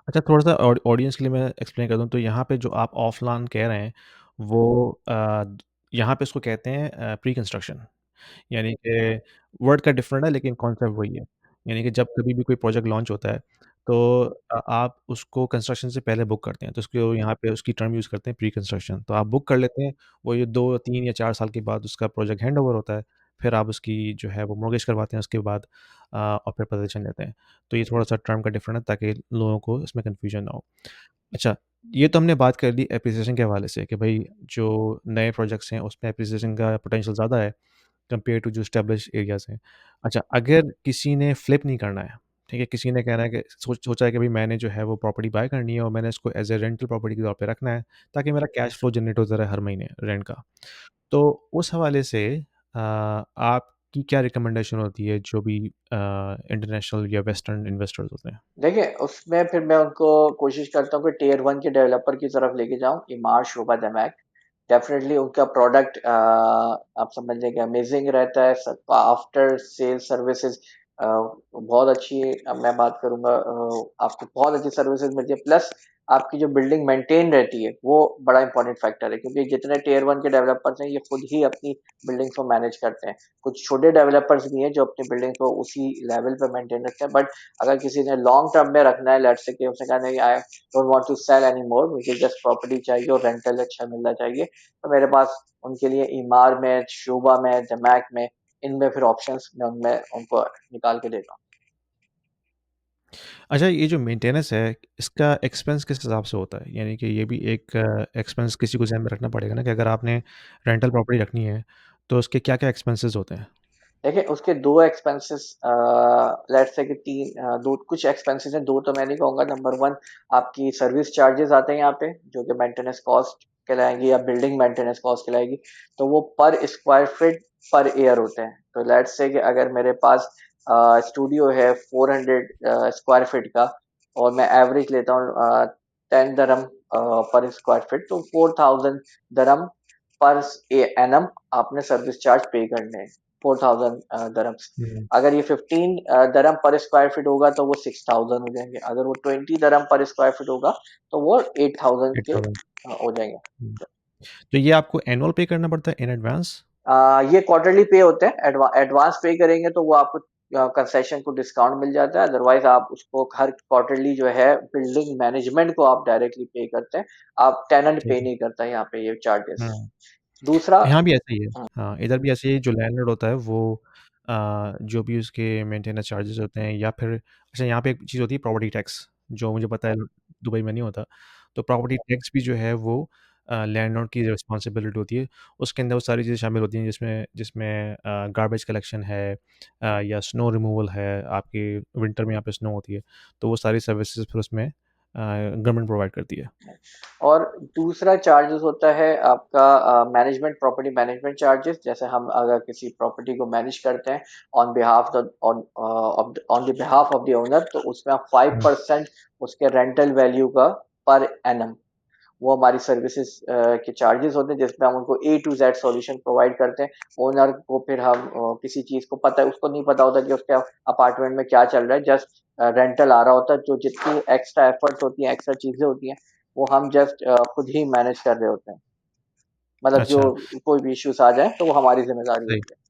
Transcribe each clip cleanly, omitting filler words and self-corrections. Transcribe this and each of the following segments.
अच्छा, थोड़ा-सा ऑडियंस के लिए मैं एक्सप्लेन कर दूँ तो यहाँ पे जो आप ऑफ़लान कह रहे हैं, वो यहाँ पे उसको कहते हैं प्री कंस्ट्रक्शन। यानी कि वर्ड का डिफरेंट है लेकिन कॉन्सेप्ट वही है। यानी कि जब कभी भी कोई प्रोजेक्ट लॉन्च होता है तो आप उसको कंस्ट्रक्शन से पहले बुक करते हैं। तो उसको यहाँ पे उसकी टर्म यूज़ करते हैं प्री कंस्ट्रक्शन। तो आप बुक कर लेते हैं, वो ये 2, 3 या 4 साल के बाद उसका प्रोजेक्ट हैंडओवर होता है। फिर आप उसकी जो है वो मॉर्गेज करवाते हैं उसके बाद और फिर पोज़ीशन लेते हैं। तो ये थोड़ा-सा टर्म का डिफरेंट है ताकि लोगों को इसमें कन्फ्यूजन ना हो। अच्छा, ये तो हमने बात कर ली एप्रिसिएशन के हवाले से कि भई जो नए प्रोजेक्ट्स हैं उसमें एप्रिसिएशन का पोटेंशियल ज़्यादा है। कंपेयर टू जो एस्टेब्लिश्ड एरियाज़ हैं। अच्छा, अगर किसी ने फ्लिप नहीं करना है, ठीक है? किसी ने कहना है कि सोचा है कि भई मैंने जो है वो प्रॉपर्टी बाय करनी है और मैंने इसको एज़ अ रेंटल प्रॉपर्टी के तौर पे रखना है, ताकि मेरा कैश फ्लो जनरेट होता रहे हर महीने रेंट का। तो उस हवाले से आपकी क्या रिकमेंडेशन होती है जो भी इंटरनेशनल या वेस्टर्न इन्वेस्टर्स होते हैं? देखिए, उसमें फिर मैं उनको कोशिश करता हूँ कि टियर 1 के डेवलपर की तरफ लेके जाऊँ, ईमार, शोभा, दमैक। डेफ़िनेटली उनका प्रोडक्ट आप समझ लें कि अमेज़िंग रहता है। स आफ्टर सेल सर्विसेज़ बहुत अच्छी मैं बात करूँगा आपको बहुत अच्छी सर्विसेज़ मिलती है। प्लस आपकी जो बिल्डिंग मेंटेन रहती है, वो बड़ा इम्पोर्टेंट फैक्टर है क्योंकि जितने टियर 1 के डेवलपर्स हैं, ये खुद ही अपनी बिल्डिंग्स को मैनेज करते हैं। कुछ छोटे डेवलपर्स भी हैं जो अपनी बिल्डिंग को उसी लेवल पे मेंटेन रखते हैं, बट अगर किसी ने लॉन्ग टर्म में रखना है, लेट्स से कि उसने कहा नहीं, I don't want to sell anymore, मुझे जस्ट प्रॉपर्टी चाहिए और रेंटल अच्छा मिलना चाहिए, तो मेरे पास उनके लिए ईमार में, शोभा में, दमैक में, इनमें फिर ऑप्शंस मैं उनमें उनको निकाल के देता हूँ। अच्छा, ये जो मेंटेनेंस है, इसका एक्सपेंस किस हिसाब से होता है? यानी कि ये भी एक एक्सपेंस किसी को ज़हन में रखना पड़ेगा ना कि अगर आपने रेंटल प्रॉपर्टी रखनी है, तो उसके क्या-क्या एक्सपेंसेस होते हैं? देखिए, उसके 2 एक्सपेंसेस लेट्स से कि 3 2 कुछ एक्सपेंसेस हैं, 2 तो मैं नहीं कहूँगा। नंबर 1 आपकी सर्विस चार्जेज़ आते हैं यहाँ पे, जो कि मेंटेनेंस कॉस्ट कहलाएँगी या बिल्डिंग मेंटेनेंस कॉस्ट कहलाएगी। तो वो पर स्क्वायर फीट पर ईयर होते हैं। तो लेट्स से कि अगर मेरे पास स्टूडियो है 400 स्क्वायर फीट का और मैं एवरेज लेता हूँ 10 दरम पर स्क्वायर फीट, तो 4000 दरम पर एनम आपने सर्विस चार्ज पे करने हैं। 4000 दरम्स। हुँ, अगर ये 15 दरम पर स्क्वायर फीट होगा तो वो 6000 हो जाएँगे। अगर वो 20 दरम पर स्क्वायर फीट होगा तो वो 8000 के 8000 हो जाएँगे। हुँ, तो ये आपको एनुअल पे करना पड़ता है इन एडवांस? ये क्वार्टरली पे होते हैं। एडवांस पे करेंगे तो वो आपको कंसेशन को डिस्काउंट मिल जाता है। अदरवाइज़ आप उसको हर क्वार्टरली जो है बिल्डिंग मैनेजमेंट को आप डायरेक्टली पे करते हैं। आप टेनेंट ठीक पे है। नहीं करता यहाँ पे ये चार्जेस। हुँ। दूसरा यहाँ भी ऐसा ही है। हुँ, हाँ, इधर भी ऐसे ही जो लैंडलॉर्ड होता है वो जो भी उसके मेंटेनेंस चार्जेज़ होते हैं या फिर अच्छा यहाँ पे एक चीज़ होती है प्रॉपर्टी टैक्स, जो मुझे पता है दुबई में नहीं होता। तो प्रॉपर्टी टैक्स भी जो है वो लैंडलॉर्ड की रिस्पॉन्सिबिलिटी होती है। उसके अंदर वो सारी चीज़ें शामिल होती हैं जिसमें जिसमें गार्बेज कलेक्शन है या स्नो रिमूवल है, आपकी विंटर में यहाँ पे स्नो होती है। तो वो सारी सर्विसेज़ फिर उसमें गवर्नमेंट प्रोवाइड करती है। और दूसरा चार्जेस होता है आपका मैनेजमेंट प्रॉपर्टी मैनेजमेंट चार्जेस। जैसे हम अगर किसी प्रॉपर्टी को मैनेज करते हैं on behalf the on the behalf of the owner, तो उसमें आप हुँ, 5% उसके रेंटल वैल्यू का पर एनम वो हमारी सर्विसेज के चार्जेस होते हैं, जिसमें हम उनको ए टू जेड सॉल्यूशन प्रोवाइड करते हैं। ओनर को फिर हम किसी चीज़ को पता है, उसको नहीं पता होता कि उसके अपार्टमेंट में क्या चल रहा है। जस्ट रेंटल आ रहा होता है, जो जितनी एक्स्ट्रा एफर्ट्स होती हैं, एक्स्ट्रा चीज़ें होती हैं, वो हम जस्ट खुद ही मैनेज कर रहे होते हैं। मतलब जो अच्छा, कोई भी इश्यूज़ आ जाए, तो वो हमारी ज़िम्मेदारी सही। होती है।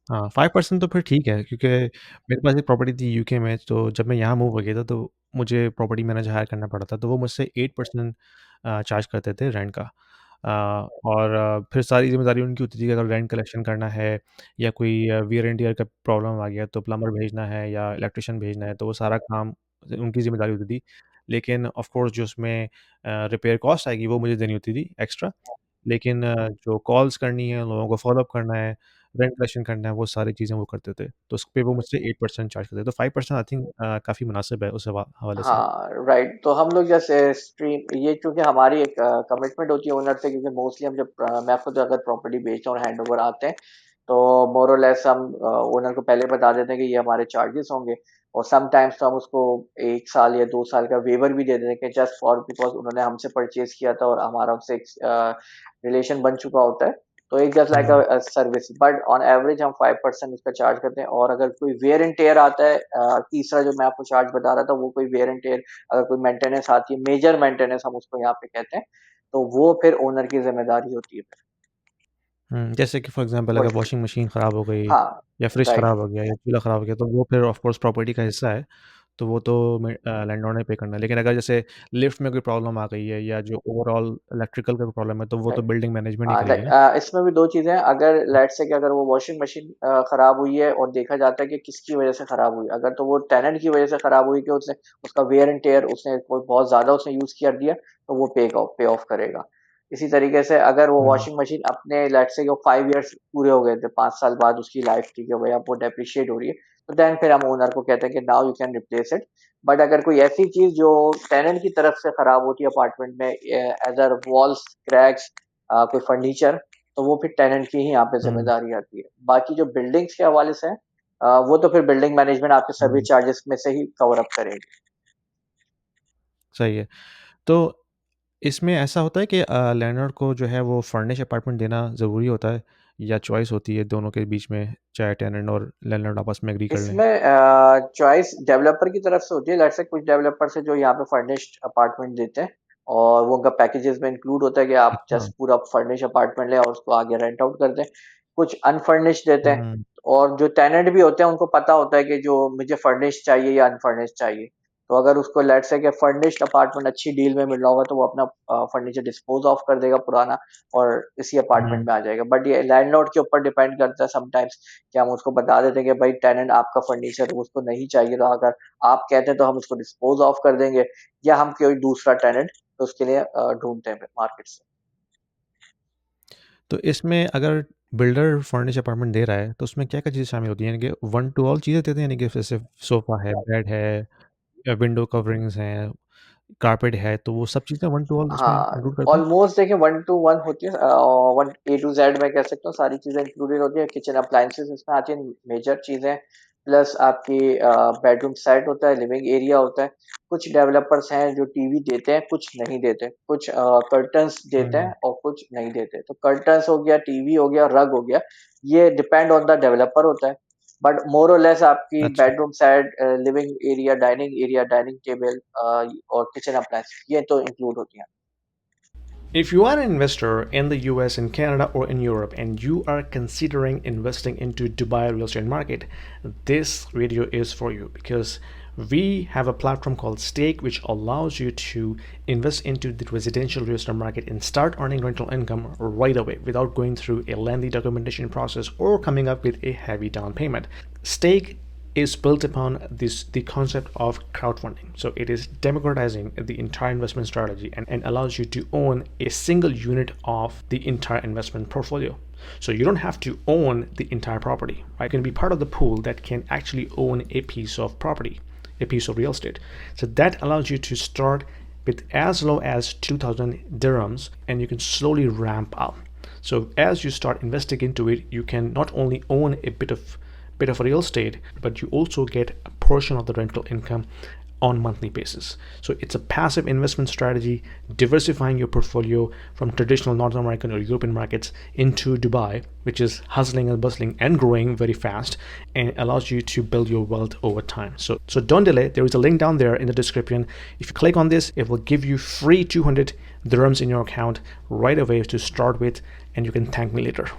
हाँ, 5% तो फिर ठीक है क्योंकि मेरे पास एक प्रॉपर्टी थी यूके में, तो जब मैं यहाँ मूव हो गया था तो मुझे प्रॉपर्टी मैनेजर हायर करना पड़ा था, तो वो मुझसे 8% चार्ज करते थे रेंट का। और फिर सारी ज़िम्मेदारी उनकी होती थी कि अगर रेंट कलेक्शन करना है या कोई वियर एंड टियर का प्रॉब्लम आ गया तो प्लम्बर भेजना है या इलेक्ट्रिशियन भेजना है, तो वो सारा काम उनकी ज़िम्मेदारी होती थी। लेकिन ऑफ़ कोर्स जो उसमें रिपेयर कॉस्ट आएगी वो मुझे देनी होती थी एक्स्ट्रा। लेकिन जो कॉल्स करनी है, लोगों को फ़ॉलो अप करना है, रेंट कलेक्शन करना है, वो सारी चीज़ें वो करते थे। तो उसपे वो मुझसे 8% चार्ज करते थे। तो 5% आई थिंक काफ़ी मुनासिब है उस हवाले से। हाँ, राइट। तो हम लोग जैसे स्ट्रीम ये चूँकि हमारी एक कमिटमेंट होती है ओनर से, क्योंकि मोस्टली हम जब मैं खुद अगर प्रॉपर्टी बेचता हूँ और हैंडओवर आते हैं, तो मोर और लेस हम ओनर को पहले बता देते हैं कि ये हमारे चार्जेस होंगे। और समटाइम्स तो हम उसको 1 साल या 2 साल का वेवर भी दे देते हैं कि जस्ट फॉर बिकॉज़ उन्होंने हमसे परचेज़ किया था और हमारा उनसे एक रिलेशन बन चुका होता है। तो एक just like hmm, a service, but on average हम 5% उसका चार्ज करते हैं। और अगर कोई वेयर एंड टेयर आता है, तीसरा जो मैं आपको चार्ज बता रहा था, वो कोई वेयर एंड टेयर, अगर कोई मेंटेनेंस आती है, मेजर मेंटेनेंस हम उसको यहाँ पे कहते हैं, तो वो फिर ओनर की ज़िम्मेदारी होती है फिर। हुँ, जैसे कि फॉर एग्ज़ाम्पल अगर वही, वॉशिंग मशीन खराब हो गई हाँ, या फ्रिज राइट, खराब हो गया या चूल्हा खराब हो गया, तो वो फिर ऑफ़ कोर्स प्रॉपर्टी का हिस्सा है, तो वो तो लैंडलॉर्ड ने पे करना है। लेकिन अगर जैसे लिफ्ट में कोई प्रॉब्लम आ गई है या जो ओवरऑल इलेक्ट्रिकल का प्रॉब्लम है, तो वो तो राइट। बिल्डिंग मैनेजमेंट ही हाँ, करेगी ना? इसमें भी 2 चीज़ें हैं। अगर लेट्स से कि अगर वो वॉशिंग मशीन खराब हुई है और देखा जाता है कि किसकी वज़ह से खराब हुई है। अगर तो वो टेनेंट की वज़ह से खराब हुई कि उसने उसका वियर एंड टियर उसने कोई बहुत ज़्यादा उसने यूज़ कर दिया, तो वो पे ऑफ करेगा। इसी तरीके से अगर वो हुँ, वॉशिंग मशीन अपने लेट्स से कि वो 5 इयर्स पूरे हो गए थे, 5 साल बाद उसकी लाइफ़ थी कि भई अब वो डेप्रिशिएट हो रही है, तो देन फिर हम ओनर को कहते हैं कि now you can replace it. But अगर कोई ऐसी चीज़ जो टेनेंट की तरफ से खराब होती है अपार्टमेंट में, एज़ वॉल्स, क्रैक्स, कोई फर्नीचर, तो वो फिर टेनेंट की ही यहाँ पे हुँ, ज़िम्मेदारी आती है। बाकी जो बिल्डिंग्स के हवाले से है, वो तो फिर बिल्डिंग मैनेजमेंट आपके सर्विस हुँ, चार्जेस में से ही कवर अप करेगी। सही है। तो इसमें ऐसा होता है कि लैंडलॉर्ड को जो है वो फर्निश अपार्टमेंट देना ज़रूरी होता है या चॉइस होती है दोनों के बीच में, चाहे टेनेंट और लैंडलॉर्ड आपस में एग्री कर लें? इसमें चॉइस डेवलपर की तरफ से होती है। लेट्स से कुछ डेवलपर्स हैं जो यहाँ पे फर्निश्ड अपार्टमेंट देते हैं, और वो उनका पैकेजेस में इंक्लूड होता है कि आप अच्छा। जस्ट पूरा फर्निश अपार्टमेंट लें और उसको आगे रेंट आउट कर दें। कुछ अनफर्निश्ड देते हैं, हुँ, और जो टेनेंट भी होते हैं उनको पता होता है कि जो मुझे फर्निश्ड चाहिए या अनफर्निश्ड चाहिए। तो अगर उसको लेट्स से कि फर्निश्ड अपार्टमेंट अच्छी डील में मिल रहा होगा, तो वो अपना फर्नीचर डिस्पोज ऑफ कर देगा पुराना, और इसी अपार्टमेंट हुँ। में आ जाएगा। बट ये लैंडलॉर्ड के ऊपर डिपेंड करता है समटाइम्स, कि हम उसको बता देते हैं कि भाई टेनेंट आपका फर्नीचर उसको नहीं चाहिए, तो अगर आप कहते हैं तो हम उसको डिस्पोज ऑफ कर देंगे, या हम कोई दूसरा टेनेंट उसके लिए ढूंढते हैं मार्केट से। तो इसमें अगर बिल्डर फर्निश अपार्टमेंट दे रहा है, तो उसमें क्या-क्या चीज़ें शामिल होती हैं? यानी कि वन टू ऑल चीज़ें देते हैं, यानी कि जैसे सोफ़ा है, बेड है या विंडो कवरिंग्स हैं, कारपेट है, तो वो सब चीज़ें वन टू ऑल उसमें हाँ, इंक्लूड करते हैं? ऑलमोस्ट देखिए 1 टू 1 होती है, 1 ए टू ज़ेड मैं कह सकता हूँ, सारी चीज़ें इंक्लूडेड होती है। किचन अप्लायंसेस इसमें आती हैं, मेजर चीज़ें, प्लस आपकी बेडरूम सेट होता है, लिविंग एरिया होता है। कुछ डेवलपर्स हैं जो टीवी देते हैं, कुछ नहीं देते। कुछ कर्टन्स देते हुँ, हैं और कुछ नहीं देते। तो कर्टन्स हो गया, टीवी हो गया, रग हो गया, ये डिपेंड ऑन द डेवलपर होता है। बट मोर और लेस आपकी अच्छा। Bedroom set, living area, dining table, और किचन अप्लायंसेस, ये तो इंक्लूड होती हैं। If you are an investor in the US, in Canada, or in Europe, and you are considering investing into Dubai real estate market, this video is for you because we have a platform called Stake, which allows you to invest into the residential real estate market and start earning rental income right away without going through a lengthy documentation process or coming up with a heavy down payment. Stake is built upon the concept of crowdfunding. So it is democratizing the entire investment strategy and allows you to own a single unit of the entire investment portfolio. So you don't have to own the entire property, right? You can be part of the pool that can actually own a piece of property, a piece of real estate. So that allows you to start with as low as 2,000 dirhams and you can slowly ramp up. So as you start investing into it, you can not only own a bit of real estate, but you also get a portion of the rental income on monthly basis. So it's a passive investment strategy, diversifying your portfolio from traditional North American or European markets into Dubai, which is hustling and bustling and growing very fast and allows you to build your wealth over time. So don't delay. There is a link down there in the description. If you click on this, it will give you free 200 dirhams in your account right away to start with, and you can thank me later.